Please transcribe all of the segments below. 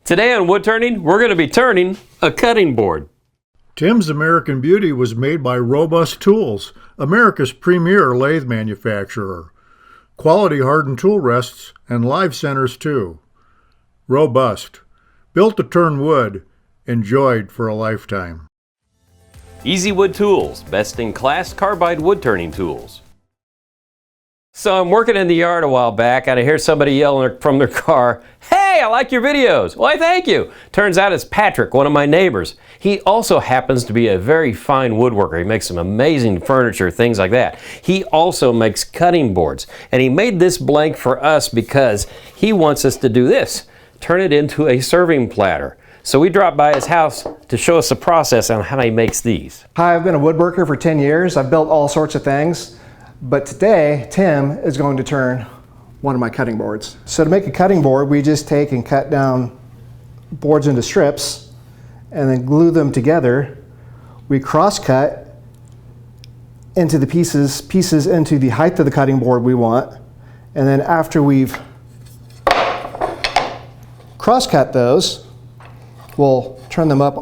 Today on Woodturning, we're going to be turning a cutting board. Tim's American Beauty was made by Robust Tools, America's premier lathe manufacturer. Quality hardened tool rests and live centers too. Robust. Built to turn wood. Enjoyed for a lifetime. CrazyWood Tools, best-in-class carbide wood turning tools. So I'm working in the yard a while back and I hear somebody yelling from their car, "Hey, I like your videos." Why, thank you. Turns out it's Patrick, one of my neighbors. He also happens to be a very fine woodworker. He makes some amazing furniture, things like that. He also makes cutting boards. And he made this blank for us because he wants us to do this, turn it into a serving platter. So we dropped by his house to show us the process on how he makes these. Hi, I've been a woodworker for 10 years. I've built all sorts of things. But today, Tim is going to turn one of my cutting boards. So to make a cutting board, we just take and cut down boards into strips and then glue them together. We cross-cut into the pieces into the height of the cutting board we want. And then after we've cross-cut those, we'll turn them up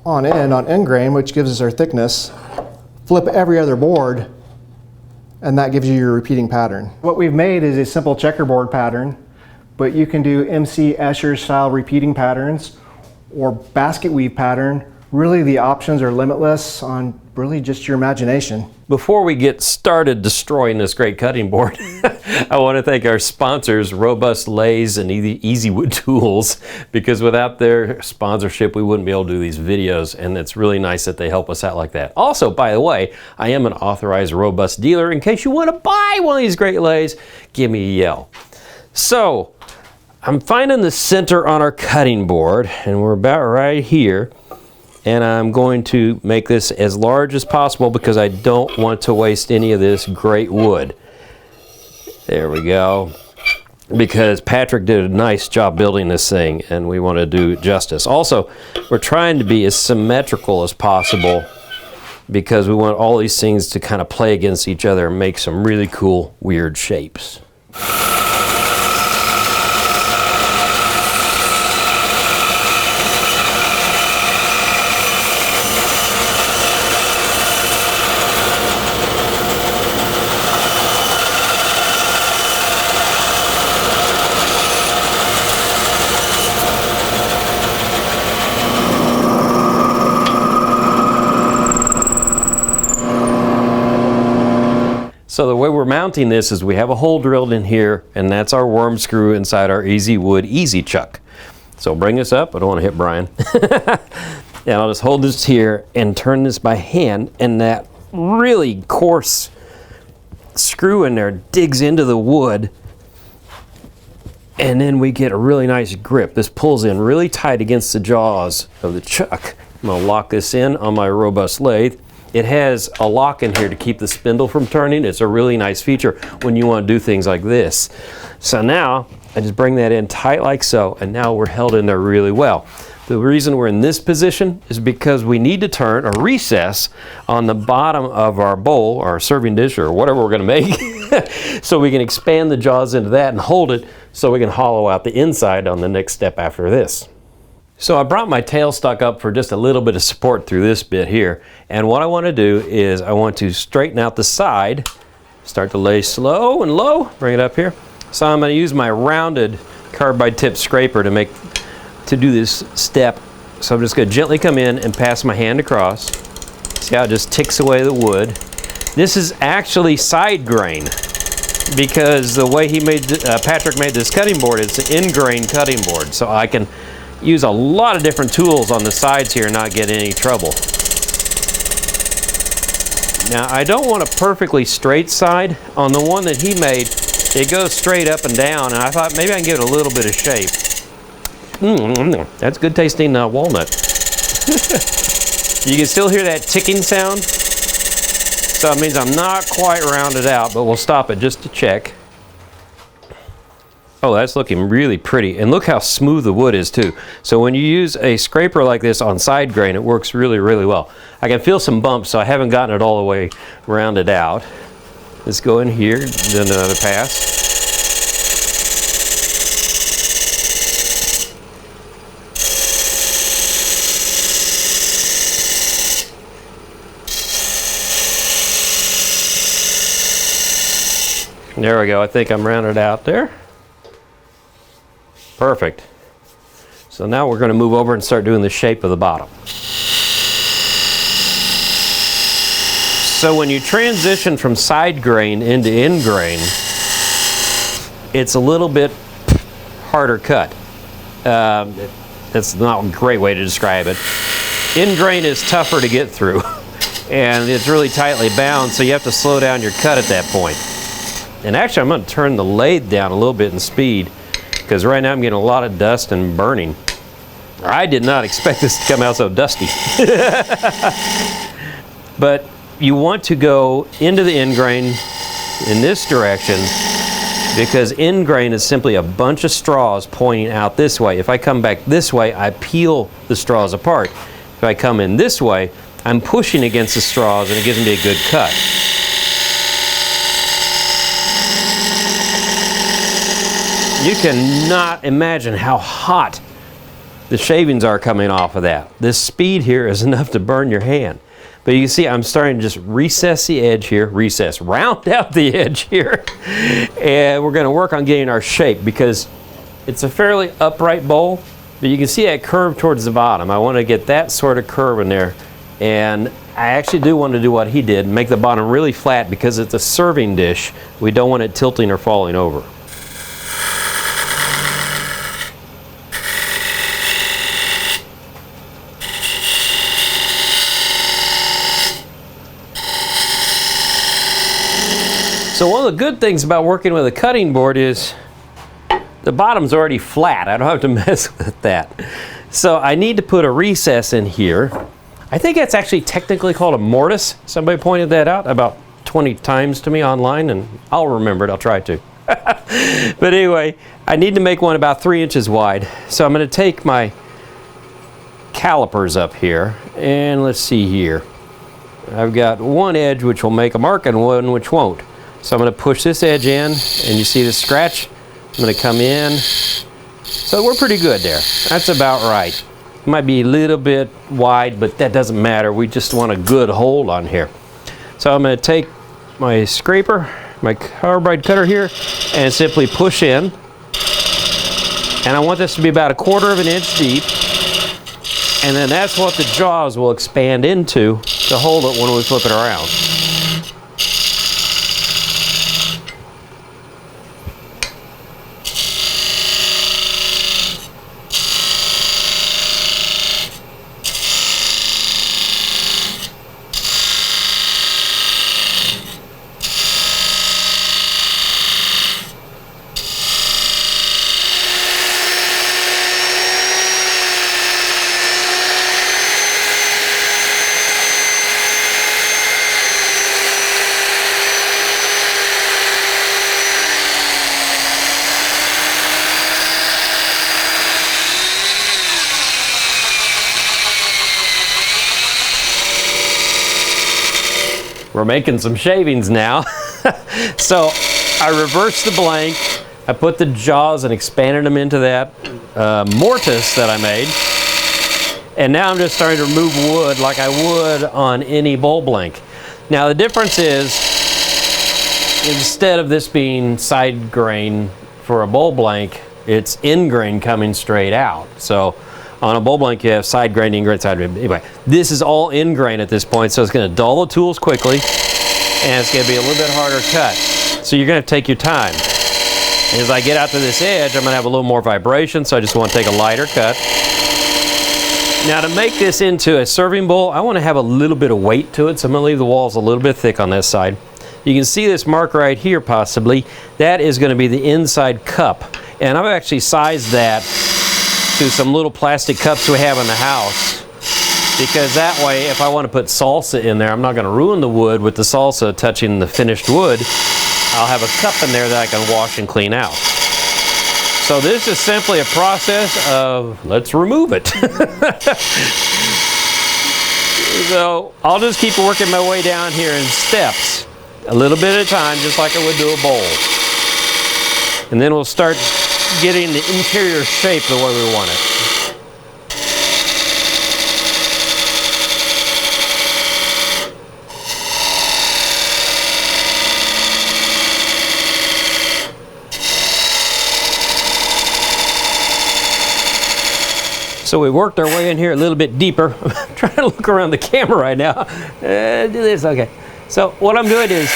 on end grain, which gives us our thickness. Flip every other board, and that gives you your repeating pattern. What we've made is a simple checkerboard pattern, but you can do MC Escher style repeating patterns or basket weave pattern. Really, the options are limitless on really just your imagination. Before we get started destroying this great cutting board, I want to thank our sponsors, Robust Lathes and CrazyWood Tools, because without their sponsorship, we wouldn't be able to do these videos, and it's really nice that they help us out like that. Also, by the way, I am an authorized Robust dealer. In case you want to buy one of these great lathes, give me a yell. So, I'm finding the center on our cutting board, and we're about right here. And I'm going to make this as large as possible because I don't want to waste any of this great wood. There we go. Because Patrick did a nice job building this thing and we want to do justice. Also, we're trying to be as symmetrical as possible because we want all these things to kind of play against each other and make some really cool, weird shapes. So the way we're mounting this is we have a hole drilled in here, and that's our worm screw inside our CrazyWood Easy Chuck. So bring this up. I don't want to hit Brian. And I'll just hold this here and turn this by hand, and that really coarse screw in there digs into the wood, and then we get a really nice grip. This pulls in really tight against the jaws of the chuck. I'm going to lock this in on my Robust lathe. It has a lock in here to keep the spindle from turning. It's a really nice feature when you want to do things like this. So now I just bring that in tight like so, and now we're held in there really well. The reason we're in this position is because we need to turn a recess on the bottom of our bowl, our serving dish, or whatever we're going to make, so we can expand the jaws into that and hold it so we can hollow out the inside on the next step after this. So I brought my tailstock up for just a little bit of support through this bit here. And what I want to do is I want to straighten out the side, start to lay slow and low, bring it up here. So I'm going to use my rounded carbide tip scraper to do this step. So I'm just going to gently come in and pass my hand across. See how it just ticks away the wood. This is actually side grain because the way Patrick made this cutting board, it's an in-grain cutting board. So I can use a lot of different tools on the sides here and not get in any trouble. Now I don't want a perfectly straight side. On the one that he made, it goes straight up and down, and I thought maybe I can give it a little bit of shape. That's good tasting walnut. You can still hear that ticking sound. So it means I'm not quite rounded out, but we'll stop it just to check. Oh, that's looking really pretty. And look how smooth the wood is too. So when you use a scraper like this on side grain, it works really, really well. I can feel some bumps, so I haven't gotten it all the way rounded out. Let's go in here, do another pass. There we go. I think I'm rounded out there. Perfect. So now we're going to move over and start doing the shape of the bottom. So when you transition from side grain into end grain, it's a little bit harder cut. That's not a great way to describe it. End grain is tougher to get through, and it's really tightly bound, so you have to slow down your cut at that point. And actually, I'm going to turn the lathe down a little bit in speed, because right now I'm getting a lot of dust and burning. I did not expect this to come out so dusty. But you want to go into the end grain in this direction, because end grain is simply a bunch of straws pointing out this way. If I come back this way, I peel the straws apart. If I come in this way, I'm pushing against the straws, and it gives me a good cut. You cannot imagine how hot the shavings are coming off of that. This speed here is enough to burn your hand. But you can see I'm starting to just recess the edge here, round out the edge here. And we're going to work on getting our shape, because it's a fairly upright bowl, but you can see that curve towards the bottom. I want to get that sort of curve in there. And I actually do want to do what he did, make the bottom really flat, because it's a serving dish. We don't want it tilting or falling over. So one of the good things about working with a cutting board is the bottom's already flat. I don't have to mess with that. So I need to put a recess in here. I think that's actually technically called a mortise. Somebody pointed that out about 20 times to me online, and I'll remember it. I'll try to. But anyway, I need to make one about 3 inches wide. So I'm going to take my calipers up here, and let's see here. I've got one edge which will make a mark and one which won't. So I'm going to push this edge in, and you see the scratch? I'm going to come in. So we're pretty good there. That's about right. It might be a little bit wide, but that doesn't matter. We just want a good hold on here. So I'm going to take my scraper, my carbide cutter here, and simply push in. And I want this to be about 1/4 of an inch deep. And then that's what the jaws will expand into to hold it when we flip it around. We're making some shavings now. So I reversed the blank. I put the jaws and expanded them into that mortise that I made. And now I'm just starting to remove wood like I would on any bowl blank. Now the difference is, instead of this being side grain for a bowl blank, it's end grain coming straight out. So on a bowl blank, you have side grain, end grain, side grain. Anyway, this is all end grain at this point, so it's going to dull the tools quickly, and it's going to be a little bit harder cut. So you're going to take your time. And as I get out to this edge, I'm going to have a little more vibration, so I just want to take a lighter cut. Now to make this into a serving bowl, I want to have a little bit of weight to it, so I'm going to leave the walls a little bit thick on this side. You can see this mark right here possibly. That is going to be the inside cup. And I've actually sized that to some little plastic cups we have in the house, because that way if I want to put salsa in there, I'm not going to ruin the wood with the salsa touching the finished wood. I'll have a cup in there that I can wash and clean out. So this is simply a process of let's remove it. So I'll just keep working my way down here in steps, a little bit at a time, just like I would do a bowl. And then we'll start getting the interior shape the way we want it. So we worked our way in here a little bit deeper. I'm trying to look around the camera right now. Do this, okay. So what I'm doing is,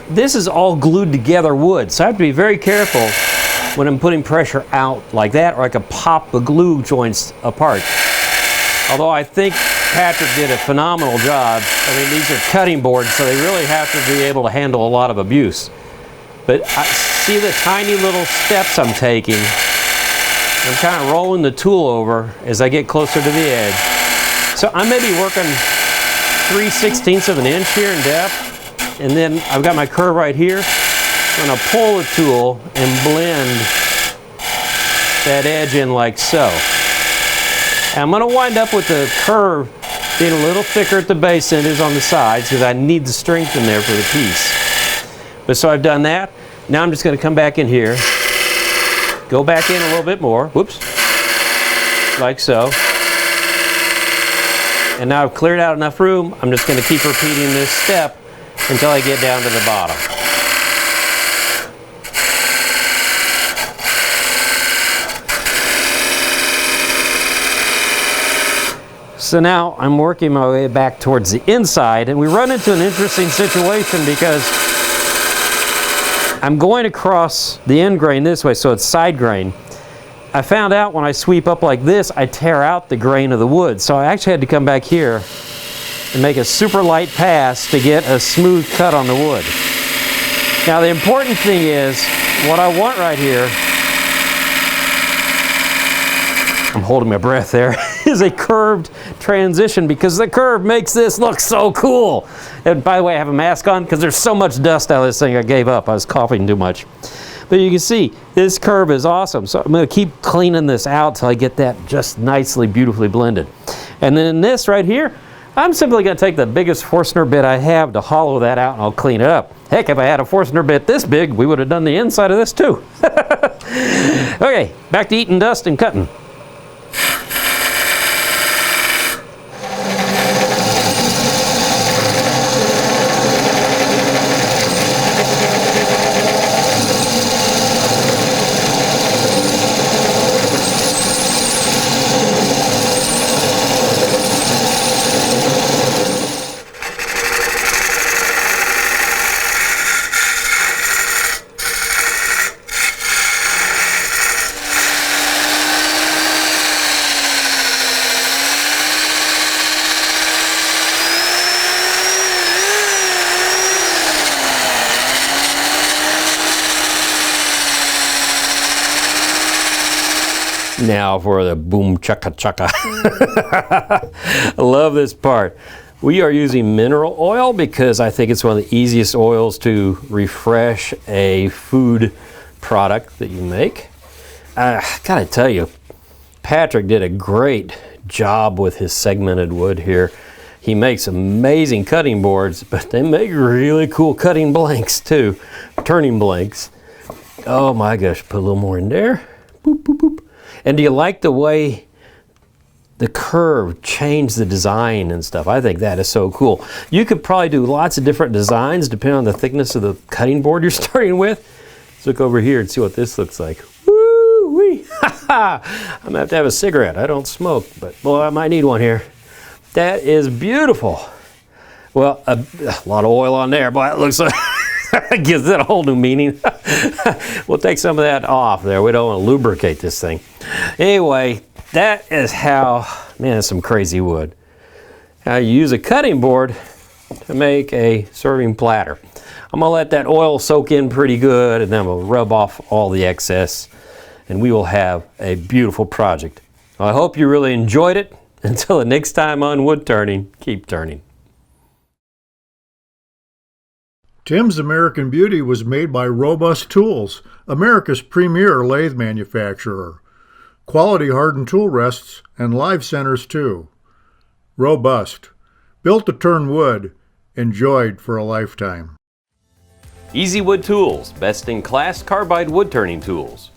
this is all glued together wood, so I have to be very careful when I'm putting pressure out like that, or I could pop the glue joints apart. Although I think Patrick did a phenomenal job. I mean, these are cutting boards, so they really have to be able to handle a lot of abuse. But I see the tiny little steps I'm taking. I'm kind of rolling the tool over as I get closer to the edge. So I may be working 3/16 of an inch here in depth, and then I've got my curve right here. I'm going to pull the tool and blend that edge in like so. And I'm going to wind up with the curve being a little thicker at the base than it is on the sides, because I need the strength in there for the piece. But so I've done that. Now I'm just going to come back in here, go back in a little bit more, whoops, like so. And now I've cleared out enough room. I'm just going to keep repeating this step until I get down to the bottom. So now I'm working my way back towards the inside, and we run into an interesting situation because I'm going across the end grain this way, so it's side grain. I found out when I sweep up like this, I tear out the grain of the wood. So I actually had to come back here and make a super light pass to get a smooth cut on the wood. Now the important thing is, what I want right here, I'm holding my breath there, is a curved transition, because the curve makes this look so cool. And by the way, I have a mask on because there's so much dust out of this thing I gave up. I was coughing too much. But you can see, this curve is awesome. So I'm going to keep cleaning this out till I get that just nicely, beautifully blended. And then in this right here, I'm simply going to take the biggest Forstner bit I have to hollow that out, and I'll clean it up. Heck, if I had a Forstner bit this big, we would have done the inside of this too. Okay, back to eating dust and cutting. Now for the boom chaka chaka. I love this part. We are using mineral oil because I think it's one of the easiest oils to refresh a food product that you make. I gotta tell you, Patrick did a great job with his segmented wood here. He makes amazing cutting boards, but they make really cool cutting blanks too, turning blanks. Oh my gosh, put a little more in there. Boop, boop, boop. And do you like the way the curve changed the design and stuff? I think that is so cool. You could probably do lots of different designs depending on the thickness of the cutting board you're starting with. Let's look over here and see what this looks like. Woo-wee! I'm gonna have to have a cigarette. I don't smoke, but boy, I might need one here. That is beautiful. Well, a lot of oil on there, but it looks like it gives it a whole new meaning. We'll take some of that off there. We don't want to lubricate this thing. Anyway, that is how, man, that's some crazy wood. How you use a cutting board to make a serving platter. I'm gonna let that oil soak in pretty good, and then we'll rub off all the excess, and we will have a beautiful project. Well, I hope you really enjoyed it. Until the next time on Wood Turning, keep turning. Tim's American Beauty was made by Robust Tools, America's premier lathe manufacturer. Quality hardened tool rests and live centers too. Robust. Built to turn wood. Enjoyed for a lifetime. Easy Wood Tools, best in class carbide wood turning tools.